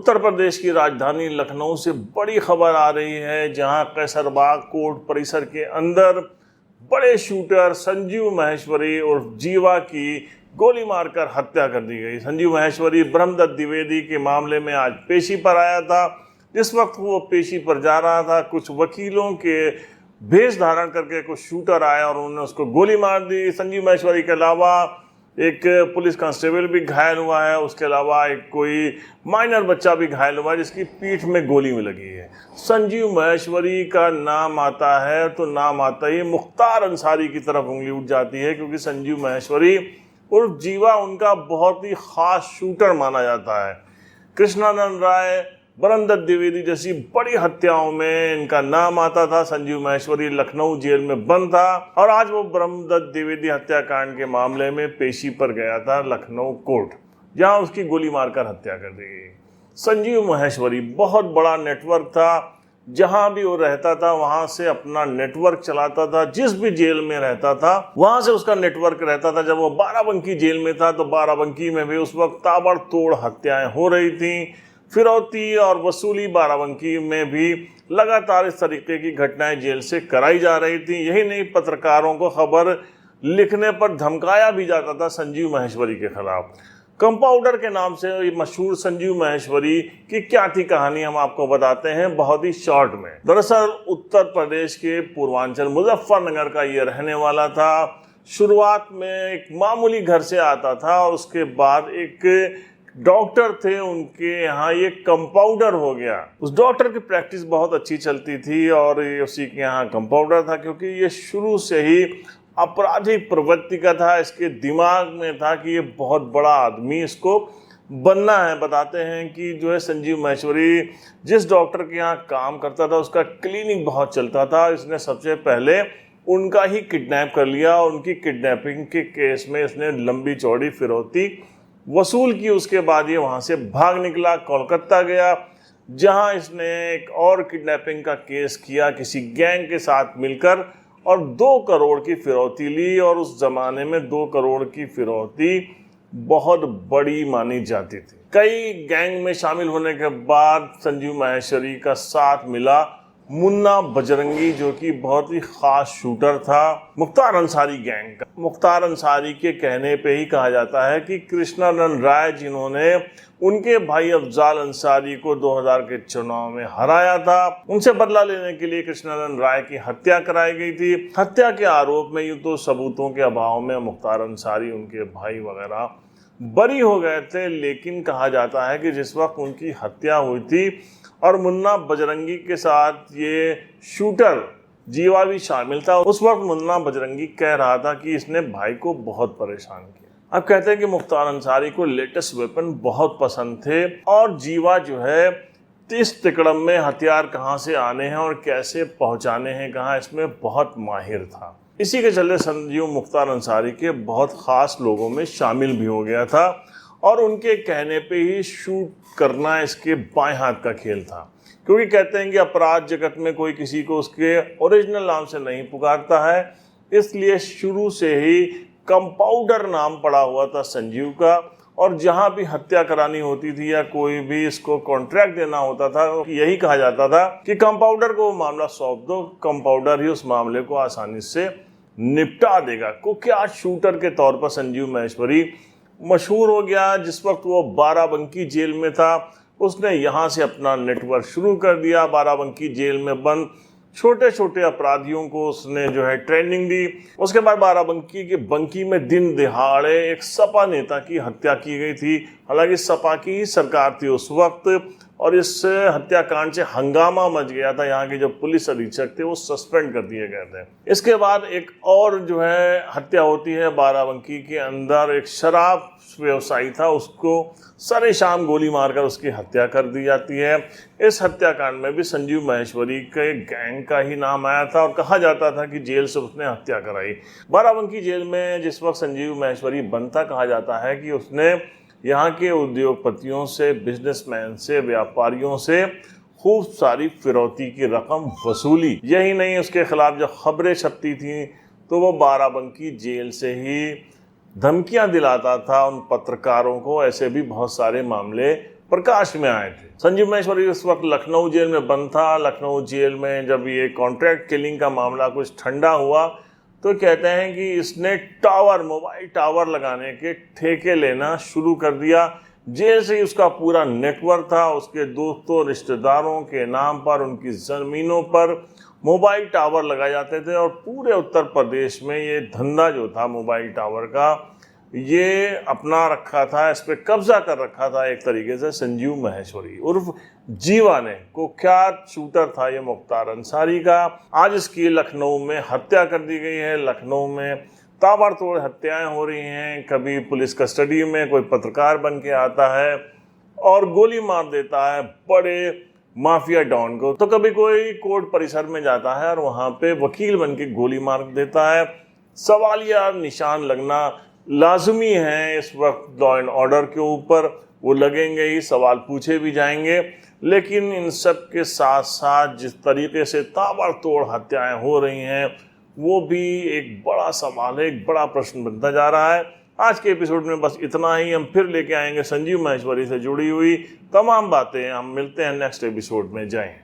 उत्तर प्रदेश की राजधानी लखनऊ से बड़ी खबर आ रही है, जहां कैसरबाग कोर्ट परिसर के अंदर बड़े शूटर संजीव माहेश्वरी और जीवा की गोली मारकर हत्या कर दी गई। संजीव माहेश्वरी ब्रह्मदत्त द्विवेदी के मामले में आज पेशी पर आया था। जिस वक्त वो पेशी पर जा रहा था, कुछ वकीलों के भेष धारण करके कुछ शूटर आए और उन्होंने उसको गोली मार दी। संजीव माहेश्वरी के अलावा एक पुलिस कांस्टेबल भी घायल हुआ है, उसके अलावा एक कोई माइनर बच्चा भी घायल हुआ है जिसकी पीठ में गोली में लगी है। संजीव माहेश्वरी का नाम आता है तो नाम आता ही मुख्तार अंसारी की तरफ उंगली उठ जाती है, क्योंकि संजीव माहेश्वरी उर्फ जीवा उनका बहुत ही खास शूटर माना जाता है। कृष्णानंद राय, ब्रह्मदत्त द्विवेदी जैसी बड़ी हत्याओं में इनका नाम आता था। संजीव माहेश्वरी लखनऊ जेल में बंद था और आज वो ब्रह्मदत्त द्विवेदी हत्याकांड के मामले में पेशी पर गया था लखनऊ कोर्ट, जहां उसकी गोली मारकर हत्या कर दी गई। संजीव माहेश्वरी बहुत बड़ा नेटवर्क था, जहां भी वो रहता था वहां से अपना नेटवर्क चलाता था। जिस भी जेल में रहता था वहां से उसका नेटवर्क रहता था। जब वो बाराबंकी जेल में था तो बाराबंकी में भी उस वक्त ताबड़तोड़ हत्याएं हो रही थी। फिरौती और वसूली बाराबंकी में भी लगातार इस तरीके की घटनाएं जेल से कराई जा रही थी। यही नहीं, पत्रकारों को खबर लिखने पर धमकाया भी जाता था संजीव माहेश्वरी के खिलाफ। कंपाउंडर के नाम से मशहूर संजीव माहेश्वरी की क्या थी कहानी, हम आपको बताते हैं बहुत ही शॉर्ट में। दरअसल उत्तर प्रदेश के पूर्वांचल मुजफ्फरनगर का ये रहने वाला था। शुरुआत में एक मामूली घर से आता था और उसके बाद एक डॉक्टर थे, उनके यहाँ ये कंपाउंडर हो गया। उस डॉक्टर की प्रैक्टिस बहुत अच्छी चलती थी और ये उसी के यहाँ कंपाउंडर था, क्योंकि ये शुरू से ही आपराधिक प्रवृत्ति का था। इसके दिमाग में था कि ये बहुत बड़ा आदमी इसको बनना है। बताते हैं कि जो है संजीव माहेश्वरी जिस डॉक्टर के यहाँ काम करता था उसका क्लिनिक बहुत चलता था। इसने सबसे पहले उनका ही किडनैप कर लिया और उनकी किडनैपिंग के केस में इसने लंबी चौड़ी फिरौती वसूल की। उसके बाद ये वहाँ से भाग निकला, कोलकाता गया, जहाँ इसने एक और किडनैपिंग का केस किया किसी गैंग के साथ मिलकर और 2 करोड़ की फिरौती ली। और उस जमाने में 2 करोड़ की फिरौती बहुत बड़ी मानी जाती थी। कई गैंग में शामिल होने के बाद संजीव माहेश्वरी का साथ मिला मुन्ना बजरंगी, जो कि बहुत ही खास शूटर था मुख्तार अंसारी गैंग का। मुख्तार अंसारी के कहने पे ही कहा जाता है कि कृष्णानंद राय, जिन्होंने उनके भाई अफजाल अंसारी को 2000 के चुनाव में हराया था, उनसे बदला लेने के लिए कृष्णानंद राय की हत्या कराई गई थी। हत्या के आरोप में यूं तो सबूतों के अभाव में मुख्तार अंसारी, उनके भाई वगैरह बरी हो गए थे, लेकिन कहा जाता है कि जिस वक्त उनकी हत्या हुई थी और मुन्ना बजरंगी के साथ ये शूटर जीवा भी शामिल था, उस वक्त मुन्ना बजरंगी कह रहा था कि इसने भाई को बहुत परेशान किया। अब कहते हैं कि मुख्तार अंसारी को लेटेस्ट वेपन बहुत पसंद थे और जीवा जो है 30 तिकड़म में हथियार कहाँ से आने हैं और कैसे पहुँचाने हैं कहाँ, इसमें बहुत माहिर था। इसी के चलते संजीव मुख्तार अंसारी के बहुत ख़ास लोगों में शामिल भी हो गया था और उनके कहने पे ही शूट करना इसके बाएं हाथ का खेल था। क्योंकि कहते हैं कि अपराध जगत में कोई किसी को उसके ओरिजिनल नाम से नहीं पुकारता है, इसलिए शुरू से ही कंपाउंडर नाम पड़ा हुआ था संजीव का। और जहां भी हत्या करानी होती थी या कोई भी इसको कॉन्ट्रैक्ट देना होता था, यही कहा जाता था कि कंपाउंडर को मामला सौंप दो, कंपाउंडर ही उस मामले को आसानी से निपटा देगा। कुख्यात शूटर के तौर पर संजीव माहेश्वरी मशहूर हो गया। जिस वक्त वो बाराबंकी जेल में था, उसने यहाँ से अपना नेटवर्क शुरू कर दिया। बाराबंकी जेल में बंद छोटे छोटे अपराधियों को उसने जो है ट्रेनिंग दी। उसके बाद बाराबंकी के बंकी में दिन दिहाड़े एक सपा नेता की हत्या की गई थी। हालांकि सपा की ही सरकार थी उस वक्त और इस हत्याकांड से हंगामा मच गया था। यहाँ के जो पुलिस अधीक्षक थे वो सस्पेंड कर दिए गए थे। इसके बाद एक और जो है हत्या होती है बाराबंकी के अंदर। एक शराब व्यवसायी था, उसको सरे शाम गोली मारकर उसकी हत्या कर दी जाती है। इस हत्याकांड में भी संजीव माहेश्वरी के गैंग का ही नाम आया था और कहा जाता था कि जेल से उसने हत्या कराई। बाराबंकी जेल में जिस वक्त संजीव माहेश्वरी बनता, कहा जाता है कि उसने यहाँ के उद्योगपतियों से, बिजनेसमैन से, व्यापारियों से खूब सारी फिरौती की रकम वसूली। यही नहीं, उसके खिलाफ जब खबरें छपती थी तो वो बाराबंकी जेल से ही धमकियां दिलाता था उन पत्रकारों को। ऐसे भी बहुत सारे मामले प्रकाश में आए थे। संजीव महेश्वरी उस वक्त लखनऊ जेल में बंद था। लखनऊ जेल में जब ये कॉन्ट्रैक्ट किलिंग का मामला कुछ ठंडा हुआ तो कहते हैं कि इसने मोबाइल टावर लगाने के ठेके लेना शुरू कर दिया। जेल से ही उसका पूरा नेटवर्क था, उसके दोस्तों रिश्तेदारों के नाम पर उनकी ज़मीनों पर मोबाइल टावर लगाए जाते थे और पूरे उत्तर प्रदेश में ये धंधा जो था मोबाइल टावर का ये अपना रखा था, इस पर कब्जा कर रखा था एक तरीके से संजीव महेश्वरी उर्फ जीवा ने। कुख्यात शूटर था ये मुख्तार अंसारी का। आज इसकी लखनऊ में हत्या कर दी गई है। लखनऊ में ताबड़तोड़ हत्याएं हो रही हैं। कभी पुलिस कस्टडी में कोई पत्रकार बन के आता है और गोली मार देता है बड़े माफिया डॉन को, तो कभी कोई कोर्ट परिसर में जाता है और वहाँ पे वकील बन के गोली मार देता है। सवालिया निशान लगना लाजमी है इस वक्त लॉ एंड ऑर्डर के ऊपर, वो लगेंगे ही, सवाल पूछे भी जाएंगे। लेकिन इन सब के साथ साथ जिस तरीके से ताबड़तोड़ हत्याएं हो रही हैं वो भी एक बड़ा सवाल है, एक बड़ा प्रश्न बनता जा रहा है। आज के एपिसोड में बस इतना ही। हम फिर लेके आएंगे संजीव महेश्वरी से जुड़ी हुई तमाम बातें। हम मिलते हैं नेक्स्ट एपिसोड में। जय हिंद।